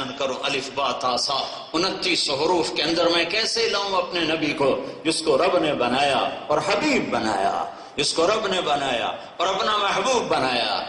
بیان کروں الف با تا سا 29 حروف کے اندر میں کیسے لاؤں اپنے نبی کو جس کو رب نے بنایا اور حبیب بنایا، جس کو رب نے بنایا اور اپنا محبوب بنایا،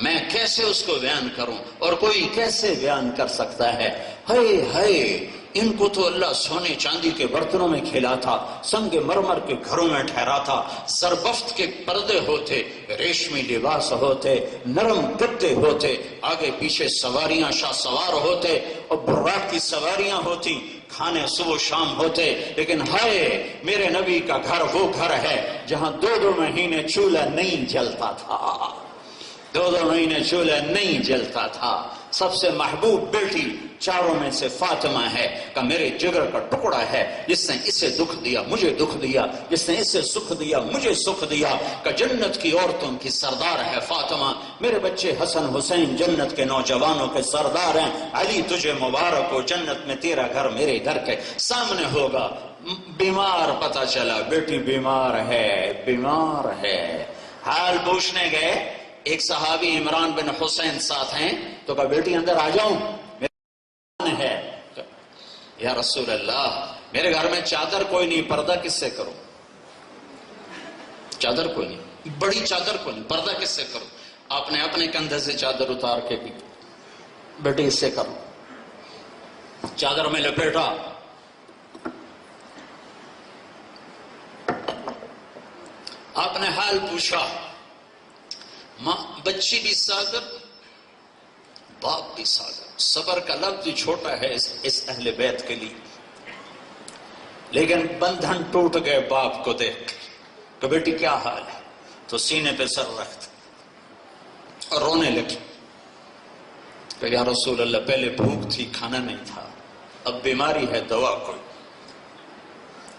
میں کیسے اس کو بیان کروں؟ اور کوئی کیسے بیان کر سکتا ہے؟ ہائے ہائے، ان کو تو اللہ سونے چاندی کے برتنوں میں کھلاتا، سنگ مرمر کے گھروں میں ٹھہراتا، زربفت کے پردے ہوتے، ریشمی لباس ہوتے، نرم گدے ہوتے، آگے پیچھے سواریاں شاہ سوار ہوتے اور براق کی سواریاں ہوتی، کھانے صبح شام ہوتے، لیکن ہائے میرے نبی کا گھر وہ گھر ہے جہاں 2 مہینے چولہا نہیں جلتا تھا، 2 مہینے چولہا نہیں جلتا تھا۔ سب سے محبوب بیٹی چاروں میں سے فاطمہ ہے کہ میرے جگر کا ٹکڑا ہے، جس نے اسے دکھ دیا مجھے دکھ دیا، جس نے اسے سکھ دیا مجھے سکھ دیا، کہ جنت کی عورتوں کی سردار ہے فاطمہ، میرے بچے حسن حسین جنت کے نوجوانوں کے سردار ہیں، علی تجھے مبارک ہو، جنت میں تیرا گھر میرے گھر کے سامنے ہوگا۔ بیمار پتہ چلا بیٹی بیمار ہے، بیمار ہے، حال پوچھنے گئے، ایک صحابی عمران بن حسین ساتھ ہیں، تو کہا بیٹی اندر آ جاؤں؟ میرے ہے یا رسول اللہ میرے گھر میں چادر کوئی نہیں، پردہ کس سے کروں؟ چادر کوئی نہیں، بڑی چادر کوئی نہیں، پردہ کس سے کروں؟ آپ نے اپنے کندھے سے چادر اتار کے بھی بیٹی اس سے کرو، چادر میں لپیٹا، آپ نے حال پوچھا، ماں بچی بھی ساگر باپ بھی ساگر، صبر کا لفظ چھوٹا ہے اس اہل بیت کے لیے، لیکن بندھن ٹوٹ گئے باپ کو دیکھ کہ بیٹی کیا حال ہے، تو سینے پہ سر رکھتے اور رونے لگی کہ یا رسول اللہ پہلے بھوک تھی کھانا نہیں تھا، اب بیماری ہے دوا کوئی،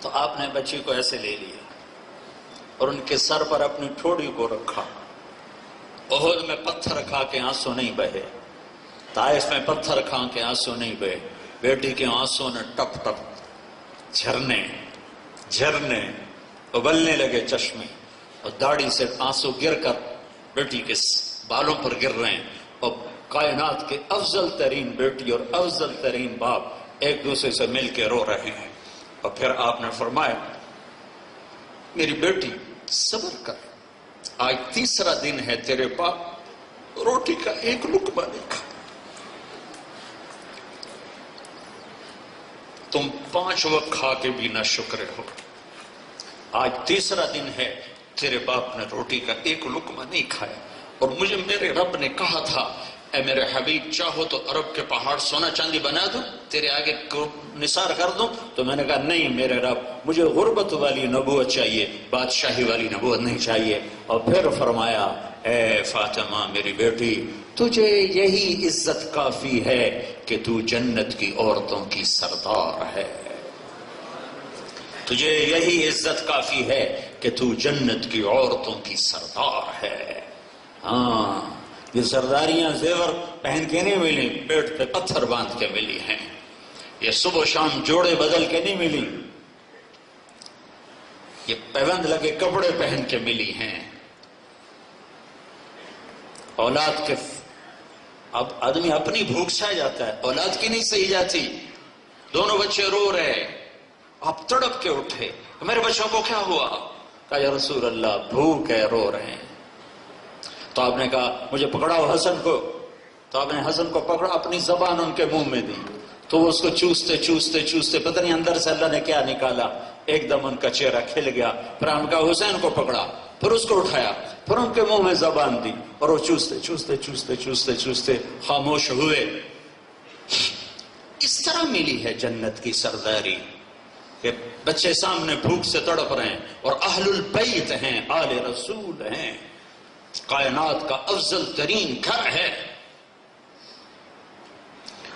تو آپ نے بچی کو ایسے لے لیا اور ان کے سر پر اپنی ٹھوڑی کو رکھا، احد میں پتھر کھا کے آنسو نہیں بہے، طائف میں پتھر کھا کے آنسو نہیں بہے، بیٹی کے آنسو نے ٹپ ٹپ جھرنے جھرنے ابلنے لگے چشمے، اور داڑھی سے آنسو گر کر بیٹی کے بالوں پر گر رہے ہیں، اور کائنات کے افضل ترین بیٹی اور افضل ترین باپ ایک دوسرے سے مل کے رو رہے ہیں۔ اور پھر آپ نے فرمایا میری بیٹی صبر کر، آج تیسرا دن ہے تیرے باپ روٹی کا ایک لقمہ نہیں کھا، تم 5 وقت کھا کے بھی نہ شکر ہو، آج تیسرا دن ہے تیرے باپ نے روٹی کا ایک لقمہ نہیں کھایا، اور مجھے میرے رب نے کہا تھا اے میرے حبیب چاہو تو عرب کے پہاڑ سونا چاندی بنا دوں، تیرے آگے نثار کر دوں، تو میں نے کہا نہیں میرے رب مجھے غربت والی نبوت چاہیے، بادشاہی والی نبوت نہیں چاہیے۔ اور پھر فرمایا اے فاطمہ میری بیٹی تجھے یہی عزت کافی ہے کہ تو جنت کی عورتوں کی سردار ہے، تجھے یہی عزت کافی ہے کہ تو جنت کی عورتوں کی سردار ہے۔ ہاں یہ سرداریاں زیور پہن کے نہیں ملی، پیٹ پہ پتھر باندھ کے ملی ہیں، یہ صبح شام جوڑے بدل کے نہیں ملی، یہ پیوند لگے کپڑے پہن کے ملی ہیں۔ اولاد کے اب آدمی اپنی بھوک سہ جاتا ہے، اولاد کی نہیں سہی جاتی، دونوں بچے رو رہے، آپ تڑپ کے اٹھے میرے بچوں کو کیا ہوا؟ کہا یا رسول اللہ بھوک ہے رو رہے ہیں۔ تو آپ نے کہا مجھے پکڑاؤ حسن کو، تو آپ نے حسن کو پکڑا، اپنی زبان ان کے منہ میں دی، تو وہ اس کو چوستے چوستے چوستے پتہ نہیں اندر سے اللہ نے کیا نکالا، ایک دم ان کا چہرہ کھل گیا۔ پھر ہم کہا حسین کو پکڑا، پھر اس کو اٹھایا، پھر ان کے منہ میں زبان دی، اور وہ چوستے چوستے چوستے چوستے چوستے خاموش ہوئے۔ اس طرح ملی ہے جنت کی سرداری کہ بچے سامنے بھوک سے تڑپ رہے ہیں، اور اہل البیت ہیں، آل رسول ہیں، کائنات کا افضل ترین گھر ہے۔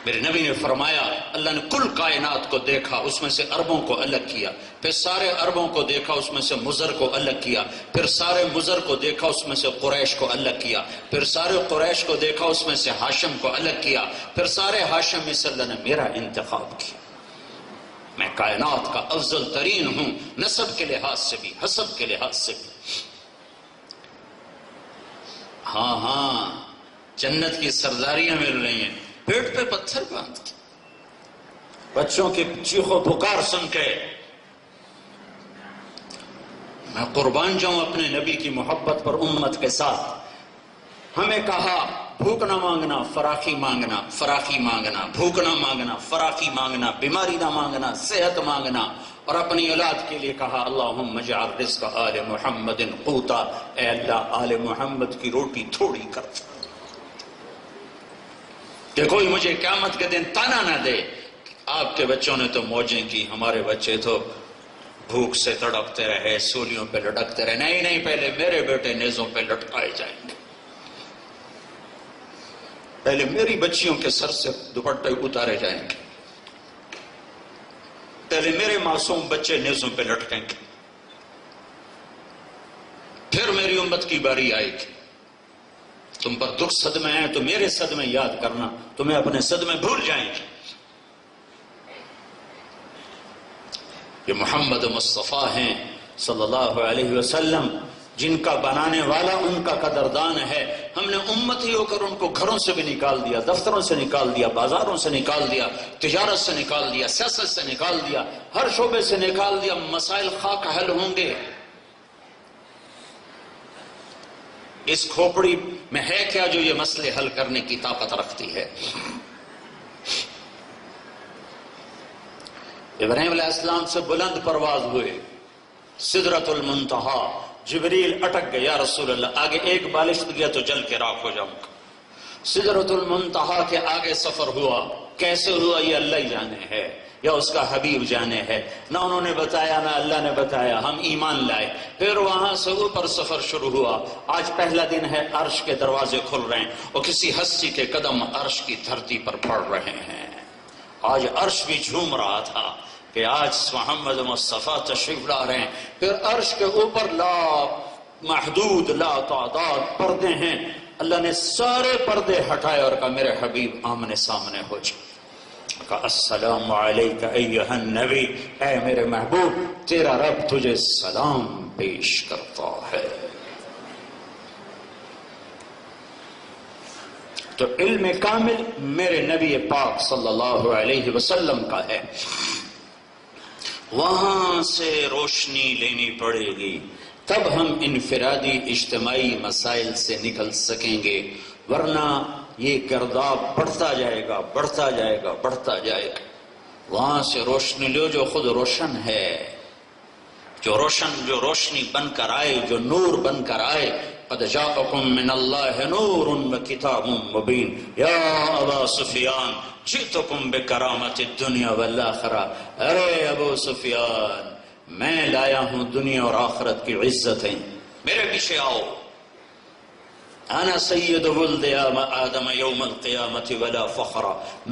میرے نبی نے فرمایا اللہ نے کل کائنات کو دیکھا، اس میں سے عربوں کو الگ کیا، پھر سارے عربوں کو دیکھا، اس میں سے مضر کو الگ کیا، پھر سارے مضر کو دیکھا، اس میں سے قریش کو الگ کیا، پھر سارے قریش کو دیکھا، اس میں سے ہاشم کو الگ کیا، پھر سارے ہاشم میں سے اللہ نے میرا انتخاب کیا۔ میں کائنات کا افضل ترین ہوں، نسب کے لحاظ سے بھی، حسب کے لحاظ سے بھی۔ ہاں ہاں جنت کی سرداریاں مل رہی ہیں، پیٹ پہ پتھر باندھ کے، بچوں کی چیخو پکار سن کے میں قربان جاؤں اپنے نبی کی محبت پر امت کے ساتھ۔ ہمیں کہا بھوک نہ مانگنا، فراخی مانگنا، فراخی مانگنا، بھوک نہ مانگنا، فراخی مانگنا، بیماری نہ مانگنا، صحت مانگنا، اور اپنی اولاد کے لیے کہا اللہم اجعل رزق آل محمد قوتا، اے اللہ آل محمد کی روٹی تھوڑی کر کہ کوئی مجھے قیامت کے دن تانا نہ دے آپ کے بچوں نے تو موجیں کی، ہمارے بچے تو بھوک سے تڑپتے رہے، سولیوں پہ لٹکتے رہے۔ نہیں نہیں، پہلے میرے بیٹے نیزوں پہ لٹکائے جائیں گے، پہلے میری بچیوں کے سر سے دوپٹے اتارے جائیں گے، پہلے میرے معصوم بچے نیزوں پہ لٹکیں گے، پھر میری امت کی باری آئے گی۔ تم پر دکھ صدمے ہیں تو میرے صدمے یاد کرنا، تمہیں اپنے صدمے بھول جائیں گے۔ یہ محمد مصطفیٰ ہیں صلی اللہ علیہ وسلم، جن کا بنانے والا ان کا قدردان ہے۔ ہم نے امت ہی ہو کر ان کو گھروں سے بھی نکال دیا، دفتروں سے نکال دیا، بازاروں سے نکال دیا، تجارت سے نکال دیا، سیاست سے نکال دیا، ہر شعبے سے نکال دیا۔ مسائل خاک حل ہوں گے۔ اس کھوپڑی میں ہے کیا جو یہ مسئلے حل کرنے کی طاقت رکھتی ہے؟ ابراہیم علیہ السلام سے بلند پرواز ہوئے، سدرۃ المنتہا، جبریل اٹک گئے، یا رسول اللہ آگے ایک بالشت گیا تو جل کے راکھ ہو جاؤں گا۔ سدرۃ المنتہا کے آگے سفر ہوا، کیسے ہوا یہ اللہ ہی جانے ہے یا اس کا حبیب جانے ہے، نہ انہوں نے بتایا نہ اللہ نے بتایا، ہم ایمان لائے۔ پھر وہاں سے اوپر سفر شروع ہوا۔ آج پہلا دن ہے، عرش کے دروازے کھل رہے ہیں اور کسی ہستی کے قدم عرش کی دھرتی پر پڑ رہے ہیں۔ آج عرش بھی جھوم رہا تھا کہ آج محمد مصطفیٰ تشریف لا رہے ہیں۔ پھر عرش کے اوپر لا محدود لا تعداد پردے ہیں، اللہ نے سارے پردے ہٹائے اور کہا میرے حبیب آمنے سامنے ہو جائے۔ کہا السلام علیکہ ایہا النبی، اے میرے محبوب تیرا رب تجھے سلام پیش کرتا ہے۔ تو علم کامل میرے نبی پاک صلی اللہ علیہ وسلم کا ہے، وہاں سے روشنی لینی پڑے گی، تب ہم انفرادی اجتماعی مسائل سے نکل سکیں گے، ورنہ یہ گرداب بڑھتا جائے گا، بڑھتا جائے گا، بڑھتا جائے گا۔ وہاں سے روشنی لو جو خود روشن ہے، جو روشنی بن کر آئے، جو نور بن کر آئے۔ قد جاءکم من اللہ نور وکتاب مبین یا ابا سفیان جئتکم بکرامت الدنیا والآخرہ۔ ارے ابو سفیان، میں لایا ہوں دنیا اور آخرت کی عزتیں، میرے پیچھے آؤ۔ انا سید ولد آدم یوم القیامت ولا فخر،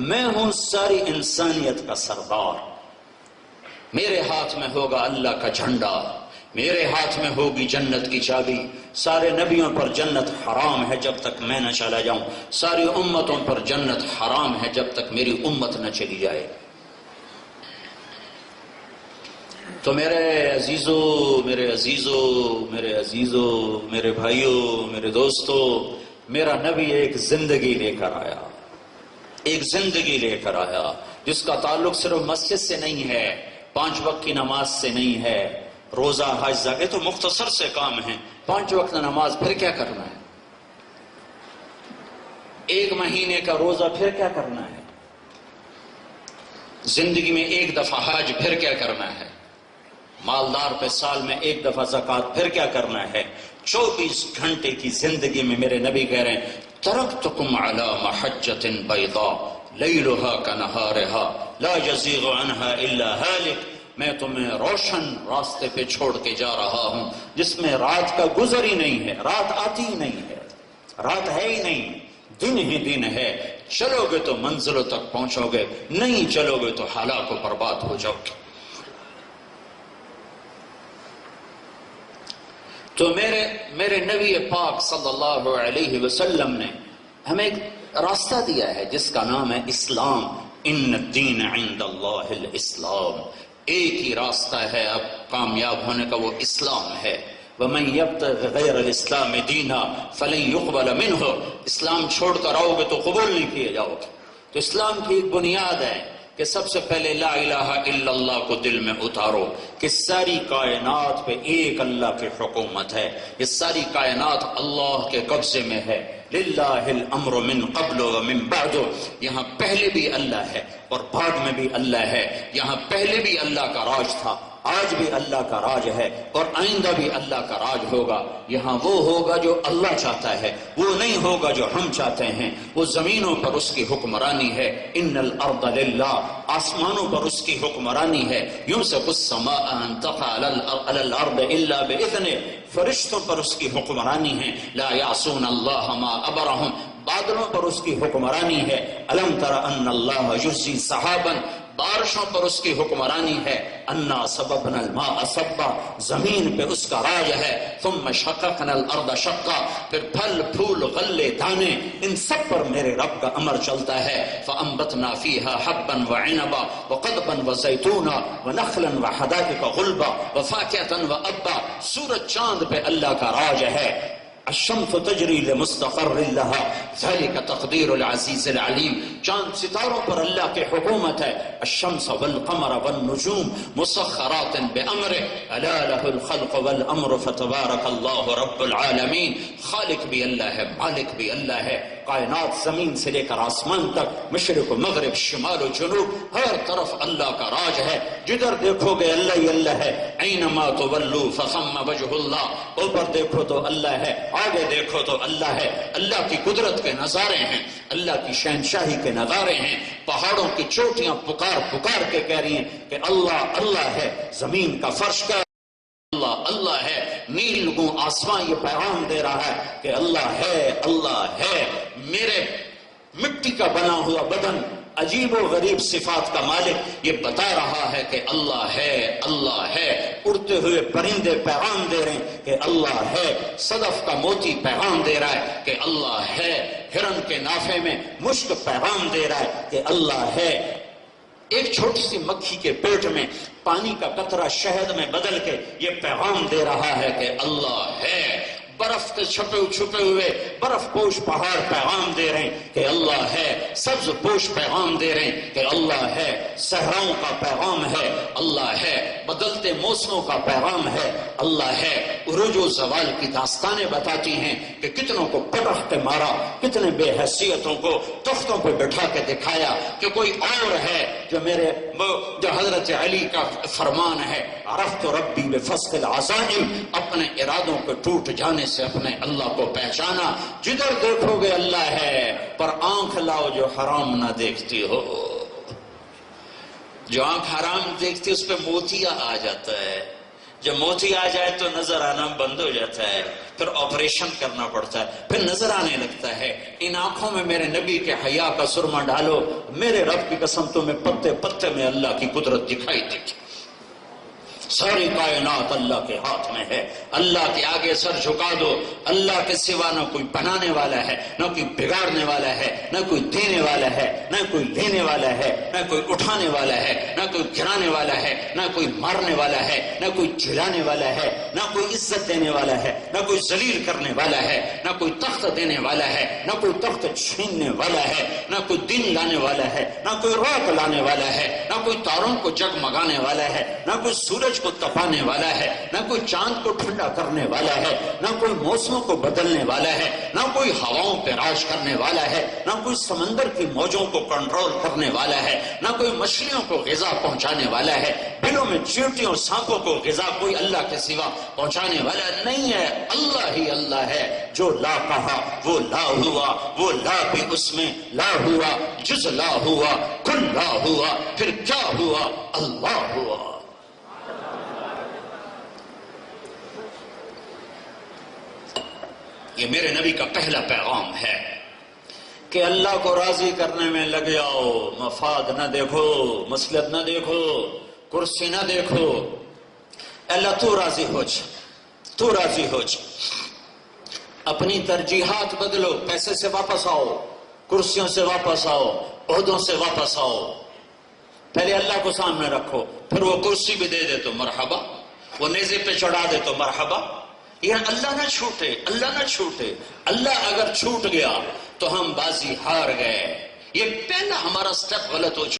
میں ہوں ساری انسانیت کا سردار، میرے ہاتھ میں ہوگا اللہ کا جھنڈا، میرے ہاتھ میں ہوگی جنت کی چابی۔ سارے نبیوں پر جنت حرام ہے جب تک میں نہ چلا جاؤں، ساری امتوں پر جنت حرام ہے جب تک میری امت نہ چلی جائے۔ تو میرے عزیزو، میرے عزیزو، میرے عزیزو، میرے بھائیو، میرے دوستو، میرا نبی ایک زندگی لے کر آیا، ایک زندگی لے کر آیا جس کا تعلق صرف مسجد سے نہیں ہے، 5 وقت کی نماز سے نہیں ہے، روزہ حج زکات تو مختصر سے کام ہیں، 5 وقت نماز پھر کیا کرنا ہے، 1 مہینے کا روزہ پھر کیا کرنا ہے، زندگی میں 1 دفعہ حج پھر کیا کرنا ہے، مالدار پہ سال میں 1 دفعہ زکات پھر کیا کرنا ہے۔ 24 گھنٹے کی زندگی میں میرے نبی کہہ رہے ہیں ترکتکم علی محجۃ بیضاء لیلھا کنہارھا لا یزیغ عنہا الا ہالک، میں تمہیں روشن راستے پہ چھوڑ کے جا رہا ہوں جس میں رات کا گزر ہی نہیں ہے، رات آتی ہی نہیں ہے، رات ہے ہی نہیں، دن ہی دن ہے، چلو گے تو منزلوں تک پہنچو گے، نہیں چلو گے تو ہلاک و برباد ہو جاؤ گے۔ تو میرے نبی پاک صلی اللہ علیہ وسلم نے ہمیں ایک راستہ دیا ہے جس کا نام ہے اسلام۔ ان الدین عند اللہ الاسلام، ایک ہی راستہ ہے اب کامیاب ہونے کا، وہ اسلام ہے۔ وَمَنْ يَبْتَغِ غَيْرَ الْإِسْلَامِ دِينًا فَلَنْ يُقْبَلَ مِنْهُ، اسلام چھوڑ کر آؤ گے تو قبول نہیں کیے جاؤ گے۔ تو اسلام کی ایک بنیاد ہے کہ سب سے پہلے لا الہ الا اللہ کو دل میں اتارو کہ ساری کائنات پہ ایک اللہ کی حکومت ہے، یہ ساری کائنات اللہ کے قبضے میں ہے۔ للہ الامر من قبل ومن بعد، یہاں پہلے بھی اللہ ہے اور بعد میں بھی اللہ ہے، یہاں پہلے بھی اللہ کا راج تھا، آج بھی اللہ کا راج ہے اور آئندہ بھی اللہ کا راج ہوگا۔ یہاں وہ ہوگا جو اللہ چاہتا ہے، وہ نہیں ہوگا جو ہم چاہتے ہیں۔ وہ زمینوں پر اس کی حکمرانی ہے، ان الارض للہ، آسمانوں پر اس کی حکمرانی ہے۔ یمسک السماء ان تقع علی الارض الا باذنہ، فرشتوں پر اس کی حکمرانی ہے۔ لا یعصون اللہ ما امرہم، بادلوں پر اس کی حکمرانی ہے۔ الم تر ان اللہ یزجی سحابا، بارشوں پر اس کی حکمرانی ہے۔ انا سببنا الماء صبا، زمین پہ اس کا راج ہے۔ ثم شققنا الارض شقا، پھر پھل پھول غلے دانے ان سب پر میرے رب کا امر چلتا ہے۔ فانبتنا فیہا حبا وعنبا وقضبا وزیتونا ونخلا وحدائق غلبا وفاکہۃ وابا، سورج چاند پہ اللہ کا راج ہے۔ الشمس تجری لمستقر لها ذلك تقدیر العزیز العلیم، چاند ستاروں پر اللہ کی حکومت ہے۔ الشمس والقمر والنجوم مسخرات بامرہ الا له الخلق والامر فتبارک اللہ رب العالمین، خالق بھی اللہ ہے، مالک بھی اللہ ہے۔ کائنات زمین سے لے کر آسمان تک، مشرق و مغرب، شمال و جنوب، ہر طرف اللہ کا راج ہے۔ جدھر دیکھو گے اللہ ہی اللہ ہے۔ اینما تولوا فثم وجہ اللہ، اوپر دیکھو تو اللہ ہے، آگے دیکھو تو اللہ ہے۔ اللہ کی قدرت کے نظارے ہیں، اللہ کی شہنشاہی کے نظارے ہیں۔ پہاڑوں کی چوٹیاں پکار پکار کے کہہ رہی ہیں کہ اللہ اللہ ہے، زمین کا فرش کا اللہ اللہ ہے، نیل گوں آسمان یہ پیغام دے رہا ہے کہ اللہ ہے اللہ ہے۔ میرے مٹی کا بنا ہوا بدن عجیب و غریب صفات کا مالک یہ بتا رہا ہے کہ اللہ ہے اللہ ہے۔ اڑتے ہوئے پرندے پیغام دے رہے ہیں کہ اللہ ہے۔ صدف کا موتی پیغام دے رہا ہے کہ اللہ ہے۔ ہرن کے نافے میں مشک پیغام دے رہا ہے کہ اللہ ہے۔ ایک چھوٹی سی مکھی کے پیٹ میں پانی کا قطرہ شہد میں بدل کے یہ پیغام دے رہا ہے کہ اللہ ہے۔ برف کے چھپے ہوئے برف پوش پہاڑ پیغام دے رہے ہیں کہ اللہ ہے۔ سبز پوش پیغام دے رہے ہیں کہ اللہ ہے۔ صحراؤں کا پیغام ہے اللہ ہے۔ بدلتے موسموں کا پیغام ہے اللہ ہے۔ عروج و زوال کی داستانیں بتاتی ہیں کہ کتنوں کو پٹخ کے مارا، کتنے بے حیثیتوں کو تختوں پہ بٹھا کے دکھایا کہ کوئی اور ہے جو حضرت علی کا فرمان ہے، عرفت ربی بفسخ العزائم، اپنے ارادوں کو ٹوٹ جانے سے اپنے اللہ کو پہچانا۔ جدھر دیکھو گے اللہ ہے، پر آنکھ لاؤ جو حرام نہ دیکھتی ہو۔ جو آنکھ حرام دیکھتی اس پہ موتیا آ جاتا ہے، جب موتی آ جائے تو نظر آنا بند ہو جاتا ہے، پھر آپریشن کرنا پڑتا ہے، پھر نظر آنے لگتا ہے۔ ان آنکھوں میں میرے نبی کے حیا کا سرما ڈالو، میرے رب کی قسم تمہیں پتے پتے میں اللہ کی قدرت دکھائی دیتی۔ ساری کائنات اللہ کے ہاتھ میں ہے۔ اللہ کے آگے سر جھکا دو، اللہ کے سوا نہ کوئی بنانے والا ہے، نہ کوئی بگاڑنے والا ہے، نہ کوئی دینے والا ہے، نہ کوئی لینے والا ہے، نہ کوئی اٹھانے والا ہے، نہ کوئی گرانے والا ہے، نہ کوئی مارنے والا ہے، نہ کوئی جلانے والا ہے، نہ کوئی عزت دینے والا ہے، نہ کوئی ذلیل کرنے والا ہے، نہ کوئی تخت دینے والا ہے، نہ کوئی تخت چھیننے والا ہے، نہ کوئی دن لانے والا ہے، نہ کوئی رات لانے والا ہے، نہ کوئی تاروں کو جگمگانے والا ہے، نہ کوئی سورج کو تپانے والا ہے، نہ کوئی چاند کو ٹھنڈا کرنے والا ہے، نہ کوئی موسموں کو بدلنے والا ہے، نہ کوئی ہواؤں پہ راج کرنے والا ہے، نہ کوئی سمندر کی موجوں کو کنٹرول کرنے والا ہے، نہ کوئی مچھلیوں کو غذا پہنچانے والا ہے، بلوں میں چیونٹیوں سانپوں کو غذا کوئی اللہ کے سوا پہنچانے والا نہیں ہے۔ اللہ ہی اللہ ہے، جو لا کہا وہ لا ہوا، وہ لا بھی اس میں لا ہوا، جز لا ہوا، کل لا ہوا، پھر کیا ہوا؟ اللہ ہوا۔ یہ میرے نبی کا پہلا پیغام ہے کہ اللہ کو راضی کرنے میں لگ جاؤ، مفاد نہ دیکھو، مصلحت نہ دیکھو، کرسی نہ دیکھو، اللہ تو راضی ہو جا، تو راضی ہو جا۔ اپنی ترجیحات بدلو، پیسے سے واپس آؤ، کرسیوں سے واپس آؤ، عہدوں سے واپس آؤ۔ پہلے اللہ کو سامنے رکھو، پھر وہ کرسی بھی دے دے تو مرحبا، وہ نیزے پہ چڑھا دے تو مرحبا۔ یہ اللہ نہ چھوٹے، اللہ نہ چھوٹے۔ اللہ اگر چھوٹ گیا تو ہم بازی ہار گئے۔ یہ پہلا ہمارا سٹیپ غلط ہو چکا